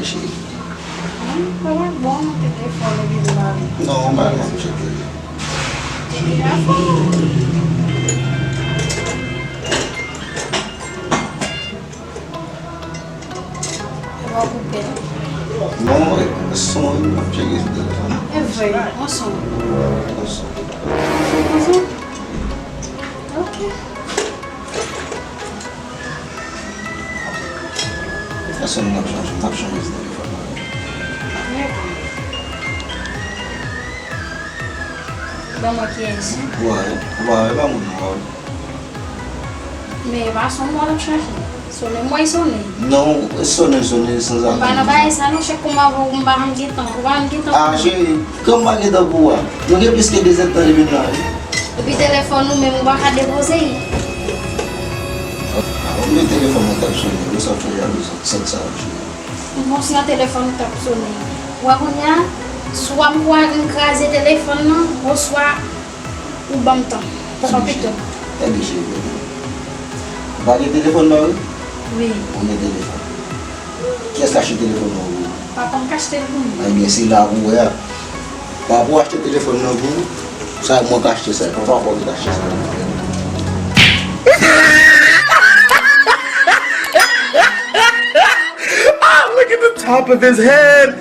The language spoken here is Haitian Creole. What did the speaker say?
chérie. Pas bon, téléphone, Non, bah, non, je te dis. Non, son, j'ai le téléphone. É vrai, ensemble. Ok. Essa não dá pra chamar esse telefone. Vamos aqui esse. Vai, vamos embora. Mais va son moi le chercher. Sonner moi sonner. Não, sonner sans arrêt. Vai na vai ça não chega como vou um barram guitan. Ah, chérie, comment est-ce que vous voyez? Vous avez plus que des états de ménage. Depuis téléphone nous même on va déposer. O meu telefone está funcionando, eu só fui a luz, sem saúde. Não se o telefone está funcionando. O amanhã, soit moi encraser téléphone non, ou soit o bam temps. Só plutôt. É bicho. Vai ter telefone não? Oui. On est téléphone. Qui est-ce qui achète le téléphone non? Papa me cache téléphone. Ah bien c'est là où est. Pas pour acheter téléphone non vous. Ça moi qui acheter ça, pas pour acheter ça. Look at the top of his head.